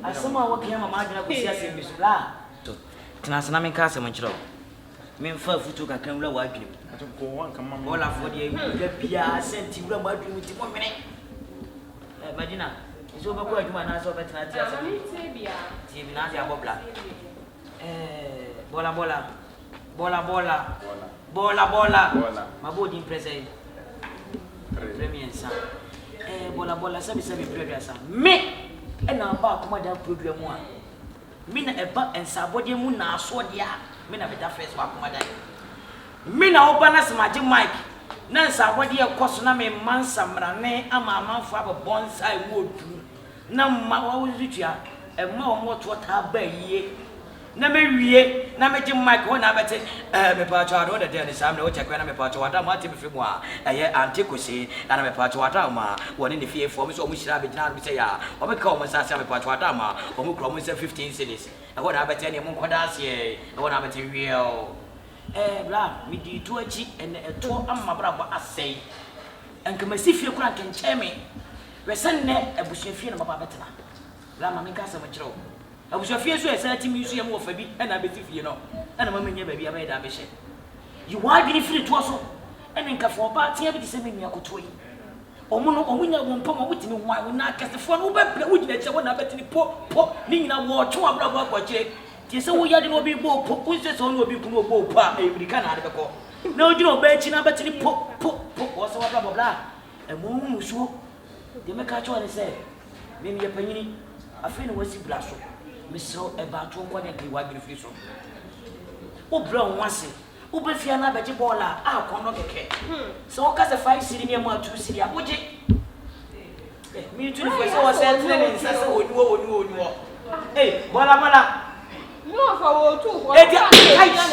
Asoma wo ke ma ma dwena ko sia se misula tena sana men ka se mo nkyerɛ men fa futu kakra wura wa adwene ko wan kama mo bola fo de da bia senti wura ma adwene ti mo mene Madina so be ko adwuma na so be tena ti asa ti bi na ti abobla bola mabodi imprese premier sa bola sabi premier sa me ena ba kuma da program mu a me na eba ensabode mu na aso dia me na beta first wa kuma da me na oba na smaje mic na ensabode e koso na me mansa mrane ama amanfo abonsai mu odu na ma wa wuzutua e ma o mo to ta ba yie na me wie na me je mic ho na bete me pa cha do de sam na o check na me pa cha wada ma ti me fi mu a eye antikosi na me pa cha wada ma woni ne fie fo me so o mu hira be gina me say ya o me ka o mo sa me pa cha wada ma o mu kro mo say 15 cedis e ho na bete ne mo nkoda ase e ho na bete wie o bla me di to achi ene eto amma bra ba asai enka ma si fie kura kenche me we sen ne abusua fie na baba betena bla ma me ka sa mo kire o abusua fie so esa ti mi so yem wo fa bi na beti fie no na ma menye ba bi aba da be hye yi wa adwini firi to so ene nka fo ba tia bi se me nua koto yi omunya wo mpam wo timi ho a wo na kasefo no wo bepre wo gina che wo na betini po ni nyina wo twa abra bo akwache ti se wo yade no bi bo po wo se so no obi kunu bo po a ebrika na ade beko na ogina oba chi na betini po wo se wa bra bla mo musuo de me ka cho ne se me me panyini afi na wasi blaso misro eba to nkwa ne kai wa gina firi so wo bra wonase wo be fia na beje bola a kono keke so ka se 5 cedi ne ma 2 cedi aboje mi tu ni fo so se tene ni sase wonu bola no for wo tu wo na ne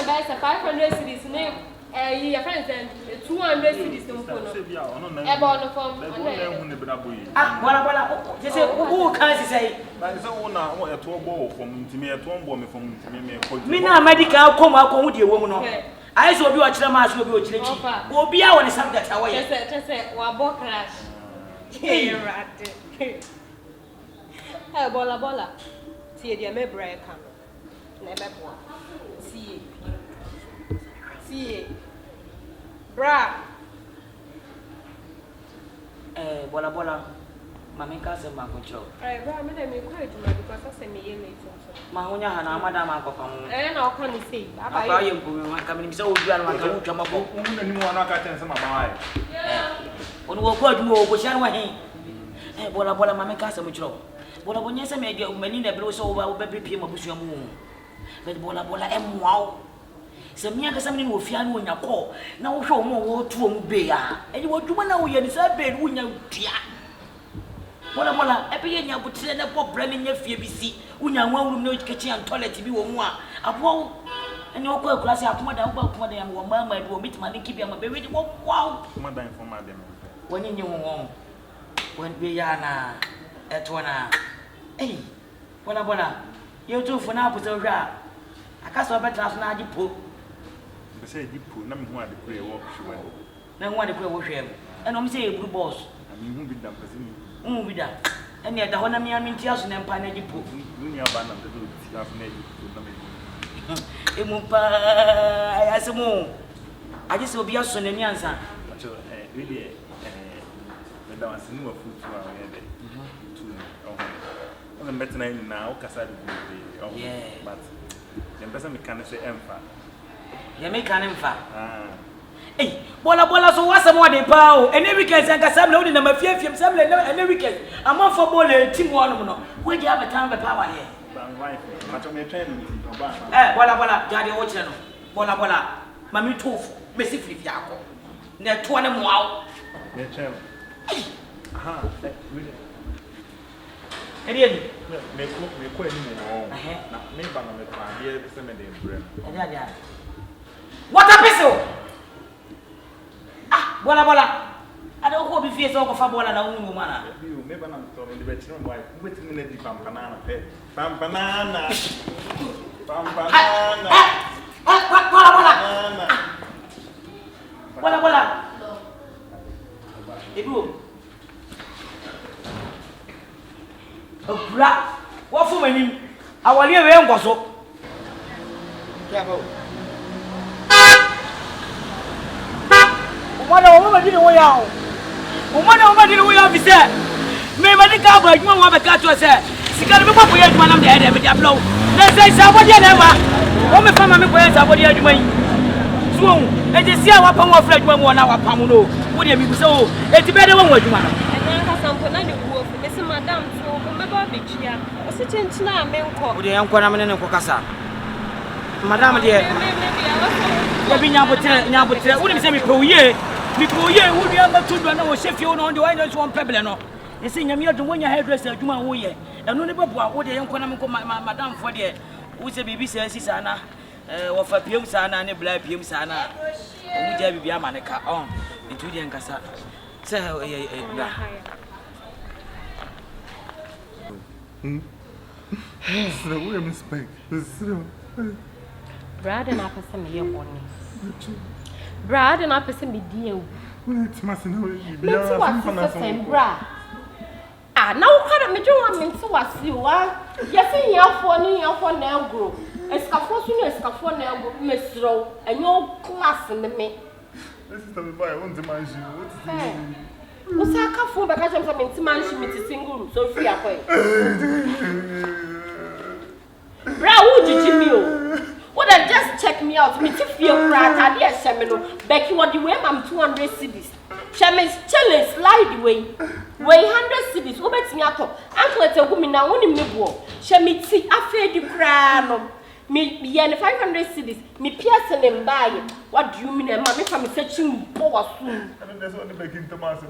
ba se 500 cedis ne yi ya friends 200 cedis no ko no e ba no form bola je se wo kan si sei ba se wo na wo eto bo wo form ntimi eto mbo me form ntimi me ko mi na medical akọ hu de wo mu no ai so obi o kire ma so obi o kire chi obi a woni subject awo ye tese wa bo crash rat bola tie dia me break na be bo tie bra bola mama ka se ma ko chro bra me dem ko eduma because I say me ye late so ma honya ha na amada ma ko fam na o ko ni sei aba ye mbu ma ka mi se o dua na ka utwa ma bo mu na ni mu ana ka ten se ma ba ai onu wo ko aduma wo ko shan wa hen bola mama ka se mo chro bola bonye se me de mani na bro so wo ba pepie ma busua mu be bola emwao se mia ka se me ni wo fia no nya ko na wo hwe wo wo tu mu be ya eni wo duma na wo ye ni sa be wo nya tua bola ebe ye nya butre na po bra ni nya fie bi si unya nwa wuru na kitchen toilet bi wo mu a abo eni wo ko akura se akoma da ya wo ma bi wo mitima ni kibia ma be we di wo wow kuma da informa dem woni nyi wo won be ya na eto na bola ye tu fu na abuzo hwa akasa obetra so na agi po be say di po na me hu ade kure wo hwe na hu ade kure wo hwe eno me say e buru boss ami hu bi dam pese ni bida ene da hona mi aminti aso na mpa na agi po dunia ba na do ti afu na agi po na me emu pa ayasemu aje se obi aso na ni ansa acho really me da wasin wa futu a we de tu on metna ni na o kasa de but the person me can say emfa ya me kan emfa bola so wasa mo de pa o ene weekend san ka sam na odi na mafiafiem sam na ene weekend ama for bola team one no we ji abetan be pa wa ye ban wife macho me train ni oba bola jade wo kire no bola mami tofu me si free fiako na to ne mo aw me train aha Erieni me ko ani mo na me ba na me pa dia se me de brem dia what happens bola ada ko bi fie so ko fa bola na ungu mana biu me ba na to me be chiro mo ai ngweti me na di pampanana pe pampanana bola ebu Okura. What for many? I will hear him was so. What a woman didn't way out. What did we have said? Maybe the cowboy, you want to catch yourself. She got to be up with one of the head with your blow. Let's say somebody never. Woman from my boys, somebody had me. Swoon, and you see our power of Fred 1 hour Pamuno. Would you be so? It's better one word, man. And I have some Panani wolf, Miss Madame, so remember Beach here. Was it in China, Menko? Would you uncle and Cocasa? Madame, dear, maybe Nabutel, wouldn't say me per year. Before you would be able to run over Sheffield on the islands one pebble. You see, you're to win your hairdresser, you want to and only what the young Madame for the who's a baby says, Sana, or for Pim Sana and a black Pim Sana. We dare be a manica on into the Ancassa. Say, Brad and I for some year morning. Brad and I person be dear. It's massing. Bra. Ah, now can't me do one to us you are. Yes, in your phone now grow. Escafo now, Miss Row, and your class in the me. This is the way I want to manage you. What's our caffo because I'm coming to manage me to single room so free away. Bra, would you Jimmy? Would I just check me out? Me to feel right at the seminal. Becky, what you wear? I'm 200 cedis. Shaman's chilling, slide away. Way 100 cedis. Who makes me up? Uncle, it's a woman now, only me war. Shammy, see, I fed the crown. Me, yen 500 cedis. Me piercing and buy. What do you mean? And mammy from searching power soon. I mean, there's only making Thomas.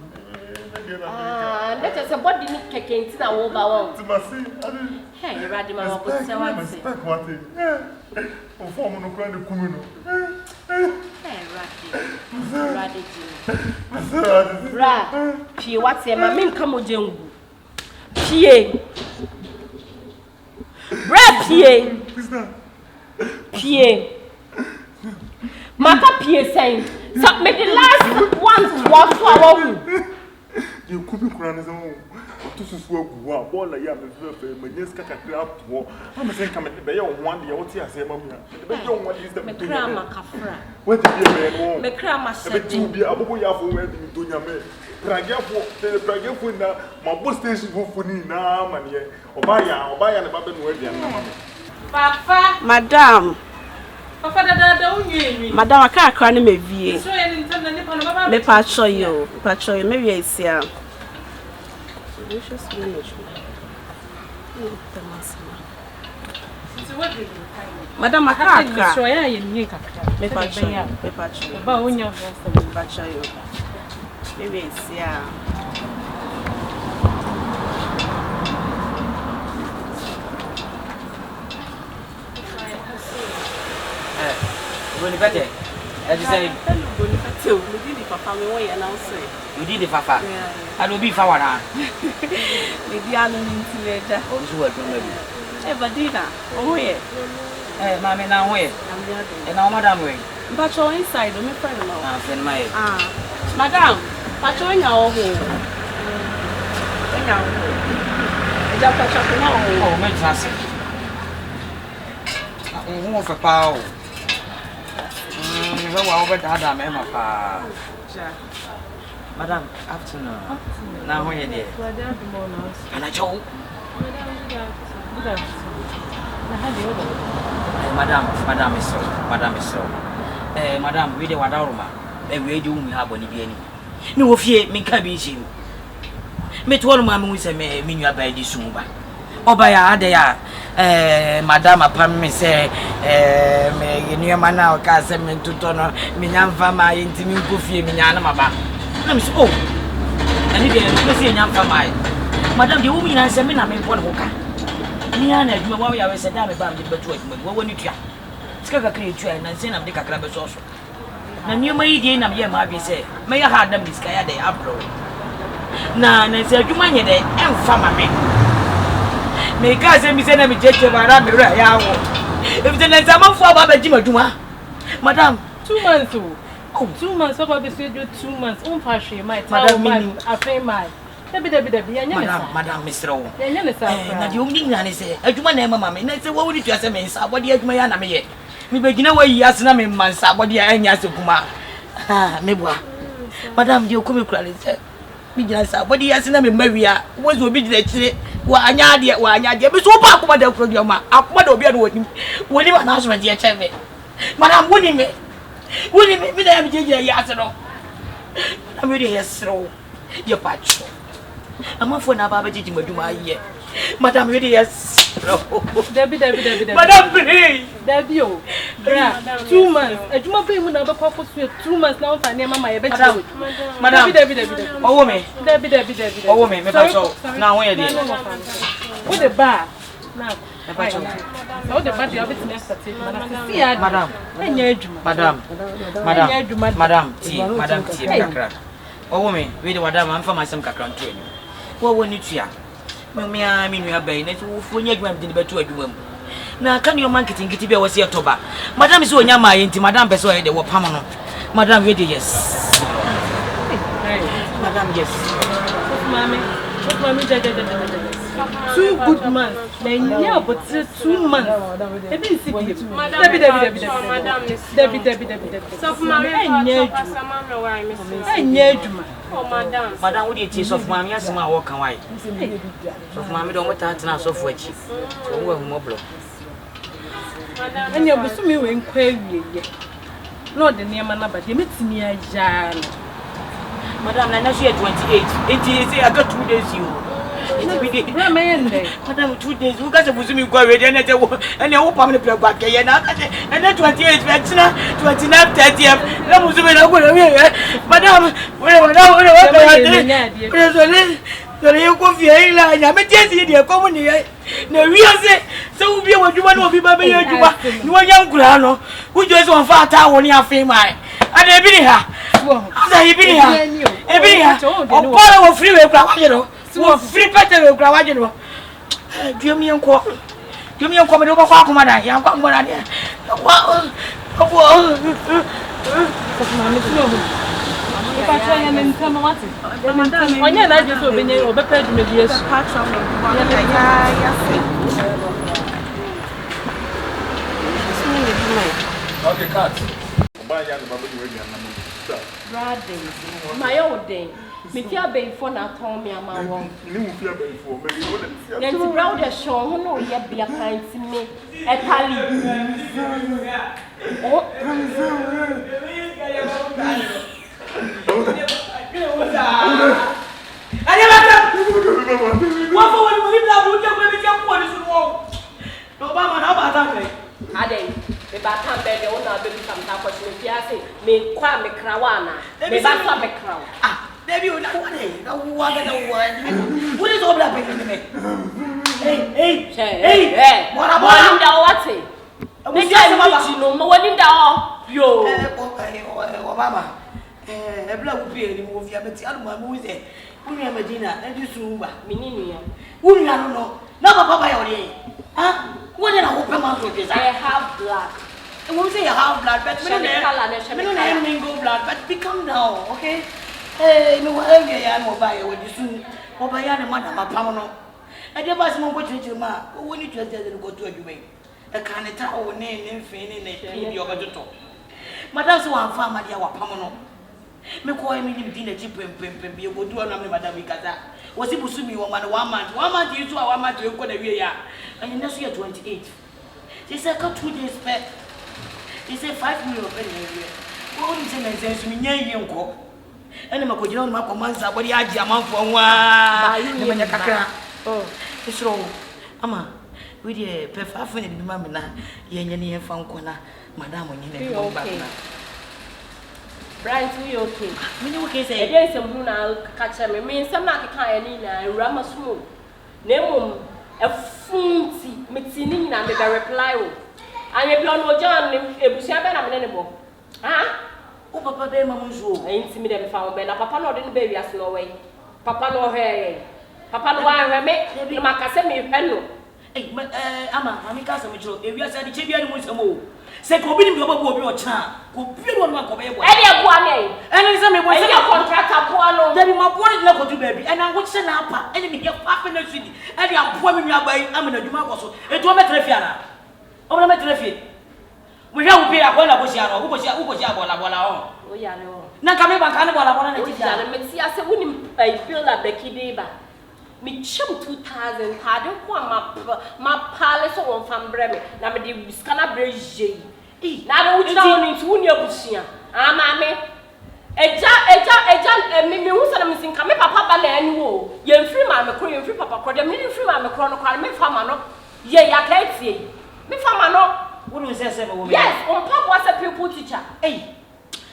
That is a body kicking to the over. To my see, hey, Radima was so form of crying the Kumino. Bra, she what's a mammy come with you? Pie. Bra, Pie. Maka Pie saying, submit the last one to walk for our you could be crying as own. To swap, all the young men, yes, cut a crap war. I'm saying, come at the bay on 1 year, what you say, Mamma. The young one is the Macrama Cafra. What did you mean? Macrama said to be a boy of wedding to your man. Pragapuna, my bus station for now, and yet, or buy an abandoned wedding. Papa, Madame. Madame, I can't cry me. Me patcho you, maybe it's here. Madame, I can't cry. Me patcho you. Maybe it's here. Bonifate, as you say, Bonifate, Papa, you did the Papa. I will be Fawana. Maybe I'm in later. Madina, oh, yeah. Mammy, now wait. And now, Madame, wait. But you're inside, I'm afraid of my. Madame, but you're in our home. Oh, my classic. I want for power. Madam, afternoon. Now, when you're there, and I told Madam is so. Madam, we the Wadaruma, and we do we have any. No fear, me cabin. Me told Mamma with a menu by this soon. Oh, by a day, Madame, upon me say, me near my now, Cassim to Tono, Minam Fama, intimate goofy, Minanama. I'm so, and if you see young Fama, Madame, the woman I said, I'm in one hooker. Niana, you know, I was a damn about the between when you try. Skaka create and send them the Cacrabas also. And you may dear, I'm here, Mabby say, may I have them this guy day upload. Now, and said, you mind it, and Fama me. May cousin be sending me jet around the right. If the next time I'm for Baba Jima Duma, Madame, 2 months. Oh, 2 months. What about the 2 months? Fashion, my time, I pay my. Madam Mr. Na di omni na ne se adwuma na mama me na se wo wudi tuase me nsa abode adwuma ya na me ye me begina wa yi ase na me mansa abode ya anya se kuma me boa madam di okumi kura le se mi gina sa abode ya ase na me mawia wo zo obi gina kire wa anya de be so pa akoma da kuro di ma akoma da obi a no woni ma na so de che me madam woni me mi da ya me je ya ase no na me de yesro ye pacho amafo na baba jiji maduma aye madam we dey yes Debbie madam please Debbie o bra 2 months aduma be mu na be kwafo so 2 months na won na mama ye be chiwo madam Debbie owo me Debbie owo me pacho na won ye dey wo the bar na me pacho so the bar dey obeti na start madam enya aduma madam ti kakra owo me we dey wadam am fa masem kakra nto eni wo woni tua Mamia minu abai na wo fonya adwuma de beto adwuma mu na ka ne o marketing kiti bia wo se toba madam so onya ma yenti madam pese o ye de wo pam no madam we dey yes madam yes mami jaja 2 good months na nya but 2 months e bin si bi Debbie so mami enya adwuma Oh, madam, would you teach of mammy as my walk away? So, mammy don't want to answer so for a chief. So, we're mobile. And you'll be so me inquiry. Not the name of but you meet me a jar. Madam, I know she had 28. I got 2 days you. Madam, 2 days. Who got a Muslim go ready and I hope I'm going to back again. And then 28, 29, 30th. No Muslim, I'm going to Madam, whatever. You go for a line. I'm a Jessie, dear comedy. No, we are saying so. Be what you want to be, baby. You are young grano who just want far town when you are famous. And they've been here. After you've been here, or part of free will, you know. So free better will grab you know. Give me a call. Give me a comment over Quackmada. Young Quackmada. If I try and tell me what it is, when you're not just opening or prepared to make yes, okay, cut. My old day. Me fear be for na turn me ama won. You fear be for maybe you want to Then to brown the show who no ye be a kind to me. A tally. Oh, me ba kan be de wona be bi sam ta ko me fiase me kwa me krawana me ba so me krawa Ah, Debbie, you know what? What is all that baby? Hey, what about that? What? Me just want no mo woni da yo. Obama. Ebla wo pie ni mo fi abeti anu ma mo ze. Unu ya Madina, na di suba. Minini ya. Unu ya no. Na papa ba ya ore. Ah, what na wo pe ma so this? I have blood. I won't say you have blood, but we don't mingle blood, but become now, okay? Hey, no whatever ya no buy with you soon. Or by any man, my pamano. I never see my watch to ma. When you just go to a domain. A kind of tower name and feigning a yoga to talk. Madame, so I'm farmer, ya pamano. Me call me dinner cheap and be a good one, Madame Vicata. Was it Busumi 1 month? 1 month you 2 1 month you could have year. And you know, you're 28. She said, got 2 days back. He said 5 million a year. What is it? Says me, young cock. And I'm going to my commands. What the idea amount for one? Oh, it's wrong. Ama, we did a perfect mamma. Yenny and found corner, Madame, when you know. Bright, we okay. When you okay, say, there's some moon, I'll catch him. Means some like a kind and Rama smooth. Name a funty, mixing and make a reply. And if you know John, if you share better than anymore. Ah? Oh, Papa, they mamma's rule. I intimidate found Ben. Papa not in the baby as no way. Papa no hair. Papa no wire make the Macasemi penno. Ama, mami ka some chiro. E wi asa di chebia ni mu nsemo. Se ko bi ni bi obo obi o cha. Ko bi no ma ko be boy. E dey boa me. Eni se me boy. E dey contractor boa no. Dabi ma boa ni na ko du baby. E na wo che na apa. Eni me ye pa na sudi. E dey aboa me nua bai ama na dwuma ko so. E to o metre fi ara. O bra metre fi. Mo hwa wo bi akwa na bo sia no. Wo bo sia bola o. O yare o. Na ka me ba ka ne bola na ti fi. Yare me ti ase woni bill la beki dey ba. Me chum 2000 hade ko ma pale so won fam bre me na me de scanner bre je na de wuta woni nti woni abusia ama me eja me hu sana me sinka me papa ba na ani wo ye mfiri ma me kro ye mfiri papa kro de me mfiri ma me kro no kwale me fama no ye ya ka tie me fama no wonu se me wo me yes on papa was a people teacher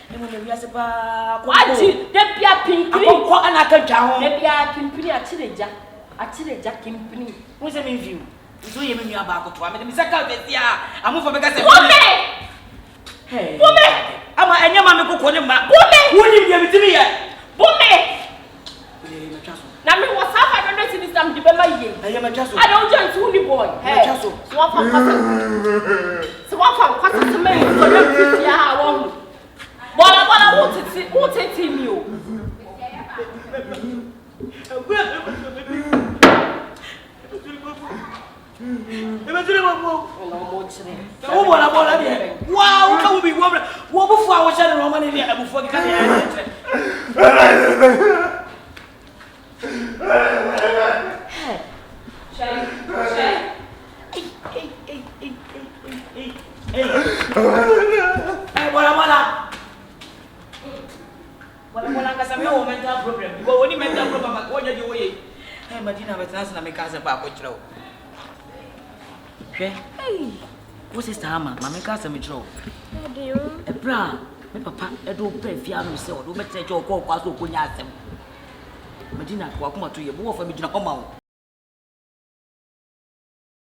Emo le wi ase ba ko aji de bia pimpiri ko ana ka twa ho de bia pimpiri achireja kimpini mo se me view so ye me nua ba ko to am de me saka be tia amofo be ka se Bome ama enya ma me kokko ne ma Bome woni bi me timi ye Bome me twaso na me was half 500 cities am di be ma ye eye me twaso I don't join to the boy me twaso so what from kwasa to me so dem fit ya ha won bola wo titi mi o Imagine mo. O bola de. Wow, ka wo bi wo bu fu a wo share no ma ne abu fu ka de Bola ka sa me o mental problem. Go woni mental problem ba ko nya di wo ye. Madina betana na me ka sa ba ko kire o. What is Tama? Mamma casa me draw. A bra, my papa, a do pay fiano so, do make your call, so Madina, walk more to your boy for me to come out.